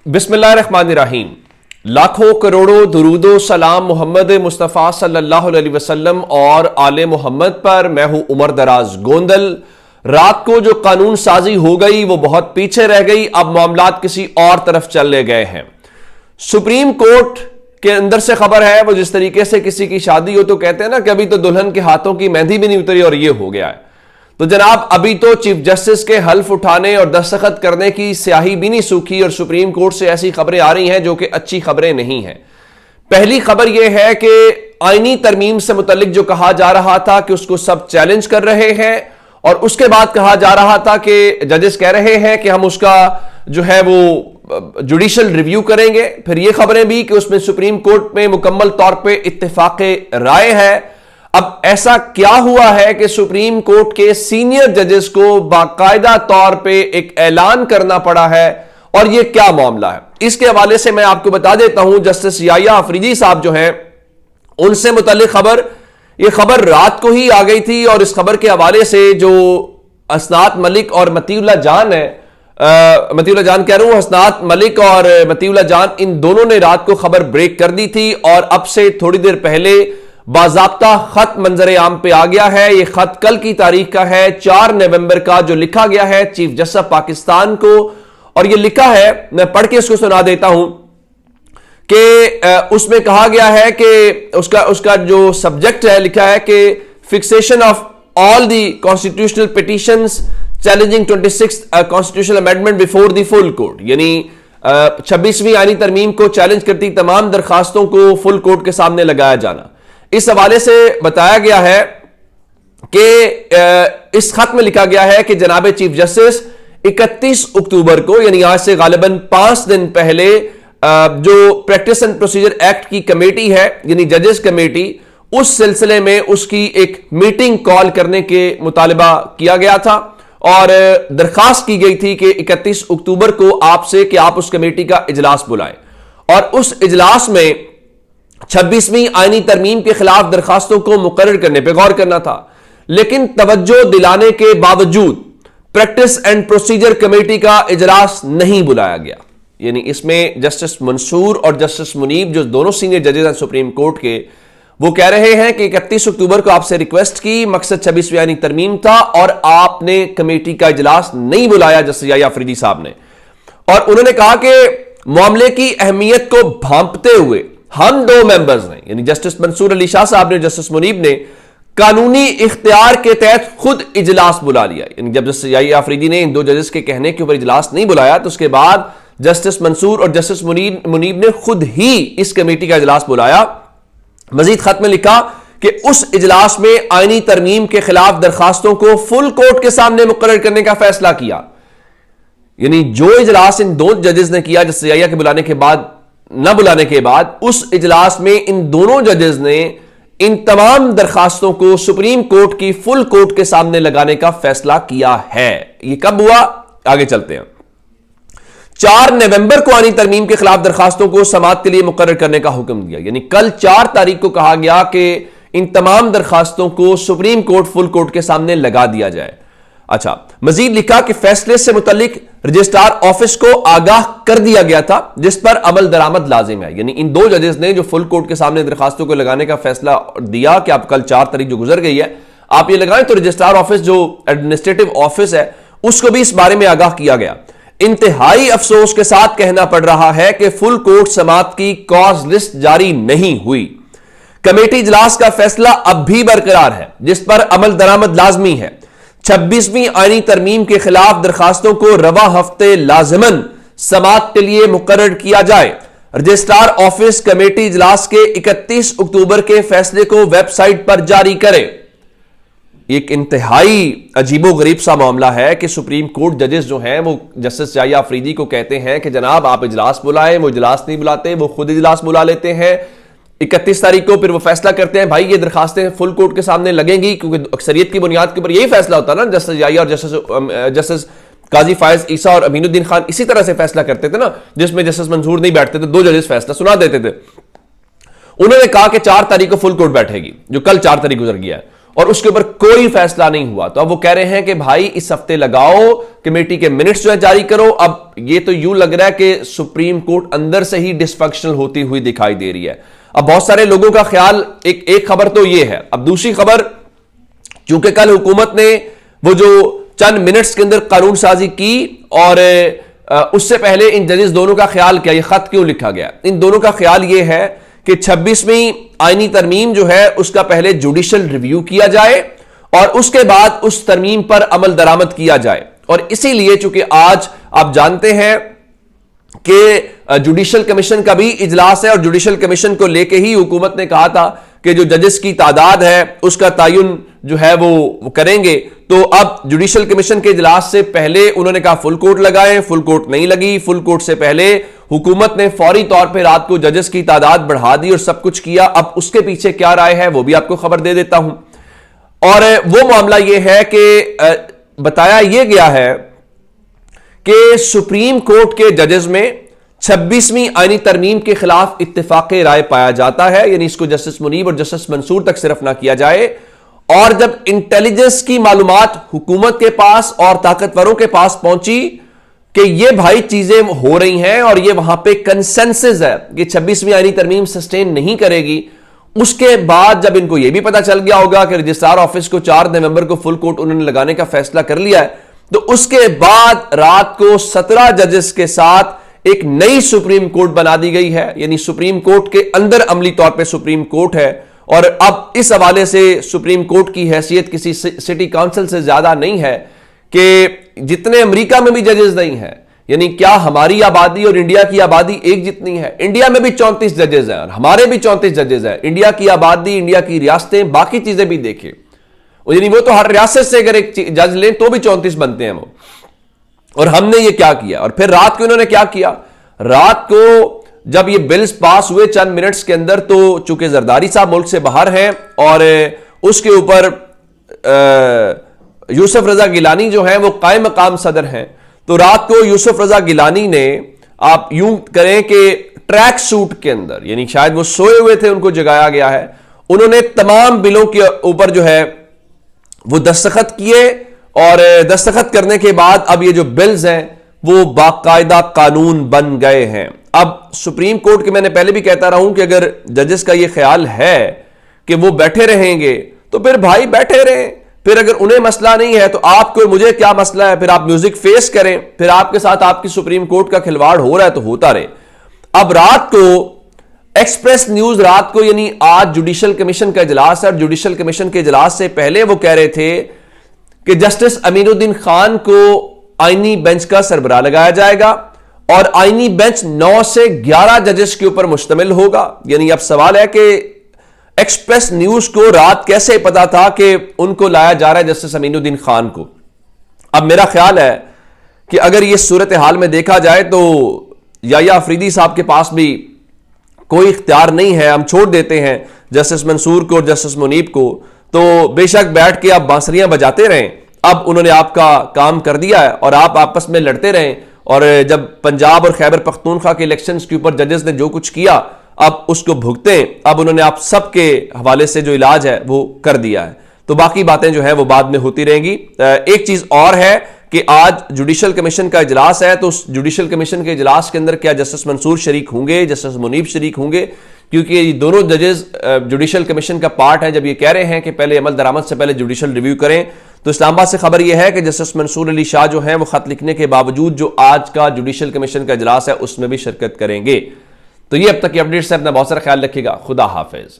बिस्मिल्लाहिर्रहमानिर्रहीम। लाखों करोड़ों दुरूदो सलाम मोहम्मद मुस्तफ़ा सल्लल्लाहु अलैहि वसल्लम और आले मोहम्मद पर। मैं हूं उमर दराज गोंदल। रात को जो कानून साजी हो गई वो बहुत पीछे रह गई, अब मामलात किसी और तरफ चले गए हैं। सुप्रीम कोर्ट के अंदर से खबर है, वो जिस तरीके से किसी की शादी हो तो कहते हैं ना कि अभी तो दुल्हन के हाथों की मेहंदी भी नहीं उतरी और ये हो गया है। तो जनाब अभी तो चीफ जस्टिस के हल्फ उठाने और दस्तखत करने की स्याही भी नहीं सूखी और सुप्रीम कोर्ट से ऐसी खबरें आ रही हैं जो कि अच्छी खबरें नहीं हैं। पहली खबर यह है कि आईनी तरमीम से मुतल्लिक जो कहा जा रहा था कि उसको सब चैलेंज कर रहे हैं, और उसके बाद कहा जा रहा था कि जजेस कह रहे हैं कि हम उसका जो है वो जुडिशियल रिव्यू करेंगे। फिर ये खबरें भी कि उसमें सुप्रीम कोर्ट में मुकम्मल तौर पे इत्तेफाक़े राय है। अब ऐसा क्या हुआ है कि सुप्रीम कोर्ट के सीनियर जजेस को बाकायदा तौर पे एक ऐलान करना पड़ा है, और यह क्या मामला है इसके हवाले से मैं आपको बता देता हूं। जस्टिस याह्या अफरीदी साहब जो हैं उनसे मुतल्लिक खबर, यह खबर रात को ही आ गई थी, और इस खबर के हवाले से जो हसनात मलिक और मतीउल्लाह जान है, मतीउल्लाह जान कह रहा हूं, हसनात मलिक और मतीउल्लाह जान, इन दोनों ने रात को खबर ब्रेक कर दी थी, और अब से थोड़ी देर पहले बाज़ाब्ता खत मंजर आम पे आ गया है। यह खत कल की तारीख का है, 4 नवंबर का, जो लिखा गया है चीफ जस्टिस पाकिस्तान को। और यह लिखा है, मैं पढ़ के इसको सुना देता हूं कि उसमें कहा गया है कि उसका जो सब्जेक्ट है, लिखा है कि fixation of all the constitutional petitions challenging 26th constitutional amendment before the full court, यानी 26वीं आईनी तरमीम को चैलेंज करती तमाम दरखास्तों को फुल कोर्ट के सामने लगाया जाना। इस हवाले से बताया गया है कि इस खत में लिखा गया है कि जनाब चीफ जस्टिस 31 अक्टूबर को, यानी आज से गालिबन 5 दिन पहले, जो प्रैक्टिस एंड प्रोसीजर एक्ट की कमेटी है, यानी जजेस कमेटी, उस सिलसिले में उसकी एक मीटिंग कॉल करने के मुतालिबा किया गया था, और दरखास्त की गई थी कि 31 अक्टूबर को आपसे कि आप उस कमेटी का इजलास बुलाएं, और उस इजलास में 26वीं आईनी तरमीम के खिलाफ दरखास्तों को मुकर्रर करने पर गौर करना था। लेकिन तवज्जो दिलाने के बावजूद प्रैक्टिस एंड प्रोसीजर कमेटी का इजलास नहीं बुलाया गया। यानी इसमें जस्टिस मंसूर और जस्टिस मुनीब, जो दोनों सीनियर जजेस हैं सुप्रीम कोर्ट के, वो कह रहे हैं कि 31 अक्टूबर को आपसे रिक्वेस्ट की, मकसद 26वीं आईनी तरमीम था, और आपने कमेटी का इजलास नहीं बुलाया जस्टिस याह्या अफरीदी साहब ने। और उन्होंने कहा कि मामले की अहमियत को भांपते हुए हम दो मेंबर्स ने, यानी जस्टिस मंसूर अली शाह साहब ने, जस्टिस मुनीब ने, कानूनी इख्तियार के तहत खुद इजलास बुला लिया। यानी जब जस्टिस याह्या अफरीदी ने इन दो जजेस के कहने के ऊपर इजलास नहीं बुलाया, तो उसके बाद जस्टिस मंसूर और जस्टिस मुनीब ने खुद ही इस कमेटी का इजलास बुलाया। मजीद खत में लिखा कि उस इजलास में आईनी तरमीम के खिलाफ दरखास्तों को फुल कोर्ट के सामने मुकर्रर करने का फैसला किया। यानी जो इजलास इन दो जजेस ने किया, जस्टिस याह्या के बुलाने के बाद, न बुलाने के बाद, उस इजलास में इन दोनों जजेस ने इन तमाम दरखास्तों को सुप्रीम कोर्ट की फुल कोर्ट के सामने लगाने का फैसला किया है। यह कब हुआ, आगे चलते हैं। 4 नवंबर को आईनी तरमीम के खिलाफ दरखास्तों को समाअत के लिए मुकर्रर करने का हुक्म दिया। यानी कल 4 तारीख को कहा गया कि इन तमाम दरखास्तों को सुप्रीम कोर्ट फुल कोर्ट के सामने लगा दिया जाए। अच्छा, मजीद लिखा कि फैसले से मुतल्लिक रजिस्ट्रार ऑफिस को आगाह कर दिया गया था, जिस पर अमल दरामद लाजिम है। यानी इन दो जजेस ने जो फुल कोर्ट के सामने दरखास्तों को लगाने का फैसला दिया कि आप कल 4 तारीख जो गुजर गई है आप ये लगाएं, तो रजिस्ट्रार ऑफिस जो एडमिनिस्ट्रेटिव ऑफिस है उसको भी इस बारे में आगाह किया गया। इंतहाई अफसोस के साथ कहना पड़ रहा है कि फुल कोर्ट समाअत की कॉज लिस्ट जारी नहीं हुई। कमेटी इजलास का फैसला अब भी बरकरार है, जिस पर अमल दरामद लाजमी है। 26वीं आईनी तरमीम के खिलाफ दरखास्तों को रवा हफ्ते लाजिमन समाअत के लिए मुकर्रर किया जाए। रजिस्ट्रार ऑफिस कमेटी इजलास के 31 अक्टूबर के फैसले को वेबसाइट पर जारी करे। एक इंतहाई अजीबो गरीब सा मामला है कि सुप्रीम कोर्ट जजेस जो हैं वो जस्टिस याह्या अफरीदी को कहते हैं कि जनाब आप इजलास बुलाएं, वो इजलास नहीं बुलाते, वो खुद इजलास बुला लेते हैं 31 तारीख को, फिर वो फैसला करते हैं भाई ये दरखास्तें फुल कोर्ट के सामने लगेंगी, क्योंकि अक्सरियत की बुनियाद के ऊपर यही फैसला होता है ना। जस्टिस याह्या और जस्टिस काजी फायज ईसा और अमीनुद्दीन खान इसी तरह से फैसला करते थे ना, जिसमें जस्टिस मंसूर नहीं बैठते थे, 2 जजेस फैसला सुना देते थे। उन्होंने कहा कि 4 तारीख को फुल कोर्ट बैठेगी, जो कल 4 तारीख गुजर गया है। और उसके ऊपर कोई फैसला नहीं हुआ। तो अब वो कह रहे हैं कि भाई इस हफ्ते लगाओ, कमेटी के मिनट्स जो है जारी करो। अब ये तो यूं लग रहा है कि सुप्रीम कोर्ट अंदर से ही डिसफंक्शनल होती हुई दिखाई दे रही है। अब बहुत सारे लोगों का ख्याल, एक खबर तो ये है। अब दूसरी खबर, चूंकि कल हुकूमत ने वो जो चंद मिनट्स के अंदर कानून साजी की, और उससे पहले इन जजेस दोनों का ख्याल क्या, ये खत क्यों लिखा गया, इन दोनों का ख्याल ये है कि 26वीं आईनी तरमीम जो है उसका पहले जुडिशल रिव्यू किया जाए और उसके बाद उस तरमीम पर अमल दरामद किया जाए। और इसीलिए चूंकि आज आप जानते हैं कि जुडिशल कमीशन का भी इजलास है, और जुडिशल कमीशन को लेके ही हुकूमत ने कहा था कि जो जजेस की तादाद है उसका तयन जो है वो करेंगे। तो अब जुडिशल कमीशन के इजलास से पहले उन्होंने कहा फुल कोर्ट लगाएं, फुल कोर्ट नहीं लगी। फुल कोर्ट से पहले हुकूमत ने फौरी तौर पे रात को जजेस की तादाद बढ़ा दी और सब कुछ किया। अब उसके पीछे क्या राय है वो भी आपको खबर दे देता हूं। और वो मामला ये है कि बताया यह गया है कि सुप्रीम कोर्ट के जजेस में 26वीं आईनी तरमीम के खिलाफ इत्तेफाक राय पाया जाता है, यानी इसको जस्टिस मुनीब और जस्टिस मंसूर तक सिर्फ ना किया जाए। और जब इंटेलिजेंस की मालूमात हुकूमत के पास और ताकतवरों के पास पहुंची कि ये भाई चीजें हो रही हैं और ये वहां पे कंसेंसस है कि 26वीं आईनी तरमीम सस्टेन नहीं करेगी, उसके बाद जब इनको यह भी पता चल गया होगा कि रजिस्ट्रार ऑफिस को 4 नवंबर को फुल कोर्ट उन्होंने लगाने का फैसला कर लिया है, तो उसके बाद रात को 17 जजेस के साथ एक नई सुप्रीम कोर्ट बना दी गई है। यानी सुप्रीम कोर्ट के अंदर अमली तौर पे सुप्रीम कोर्ट है, और अब इस हवाले से सुप्रीम कोर्ट की हैसियत किसी सिटी काउंसिल से ज्यादा नहीं है कि जितने अमेरिका में भी जजेस नहीं है, यानी क्या हमारी आबादी और इंडिया की आबादी एक जितनी है? इंडिया में भी 34 जजेस हैं और हमारे भी 34 जजेस हैं। इंडिया की आबादी, इंडिया की रियासतें, बाकी चीजें भी देखें, यानी वो तो हर रियासत से अगर एक जज लें तो भी 34 बनते हैं वो। और हमने ये क्या किया, और फिर रात को इन्होंने क्या किया, रात को जब ये बिल्स पास हुए चंद मिनट्स के अंदर, तो चूंकि जरदारी साहब मुल्क से बाहर हैं और उसके ऊपर यूसुफ रजा गिलानी जो है वो कायम मकाम सदर हैं, तो रात को यूसुफ रजा गिलानी ने, आप यूं करें कि ट्रैक सूट के अंदर, यानी शायद वो सोए हुए थे उनको जगाया गया है, उन्होंने तमाम बिलों के ऊपर जो है वो दस्तखत किए, और दस्तखत करने के बाद अब ये जो बिल्स हैं वो बाकायदा कानून बन गए हैं। अब सुप्रीम कोर्ट के, मैंने पहले भी कहता रहा हूं कि अगर जजेस का ये ख्याल है कि वो बैठे रहेंगे तो फिर भाई बैठे रहें, फिर अगर उन्हें मसला नहीं है तो आपको मुझे क्या मसला है, फिर आप म्यूजिक फेस करें, फिर आपके साथ आपकी सुप्रीम कोर्ट का खिलवाड़ हो रहा है तो होता रहे। अब रात को एक्सप्रेस न्यूज रात को, यानी आज जुडिशल कमीशन का इजलास है, और जुडिशल कमीशन के इजलास से पहले वो कह रहे थे कि जस्टिस अमीनुद्दीन खान को आईनी बेंच का सरबराह लगाया जाएगा और आईनी बेंच 9 से 11 जजेस के ऊपर मुश्तमिल होगा। यानी अब सवाल है कि एक्सप्रेस न्यूज को रात कैसे पता था कि उनको लाया जा रहा है जस्टिस अमीनुद्दीन खान को। अब मेरा ख्याल है कि अगर यह सूरत हाल में देखा जाए तो याया अफरीदी साहब के पास भी कोई इख्तियार नहीं है, हम छोड़ देते हैं जस्टिस मंसूर को और जस्टिस मुनीब को, तो बेशक बैठ के आप बांसुरियां बजाते रहें। अब उन्होंने आपका काम कर दिया है और आप आपस में लड़ते रहें, और जब पंजाब और खैबर पख्तूनख्वा के इलेक्शंस के ऊपर जजेस ने जो कुछ किया अब उसको भुगतें। अब उन्होंने आप सबके हवाले से जो इलाज है वो कर दिया है, तो बाकी बातें जो है वो बाद में होती रहेंगी। एक चीज और है कि आज जुडिशल कमीशन का इजलास है, तो उस जुडिशल कमीशन के इजलास के अंदर क्या जस्टिस मंसूर शरीक होंगे, जस्टिस मुनीब शरीक होंगे? क्योंकि ये दोनों जजेस जुडिशल कमीशन का पार्ट है। जब ये कह रहे हैं कि पहले अमल दरामद से पहले जुडिशल रिव्यू करें, तो इस्लामाबाद से खबर यह है कि जस्टिस मंसूर अली शाह जो हैं वो खत लिखने के बावजूद जो आज का जुडिशल कमीशन का इजलास है उसमें भी शिरकत करेंगे। तो ये अब तक की अपडेट्स है, अपना बहुत सारा ख्याल रखिएगा। खुदा हाफिज।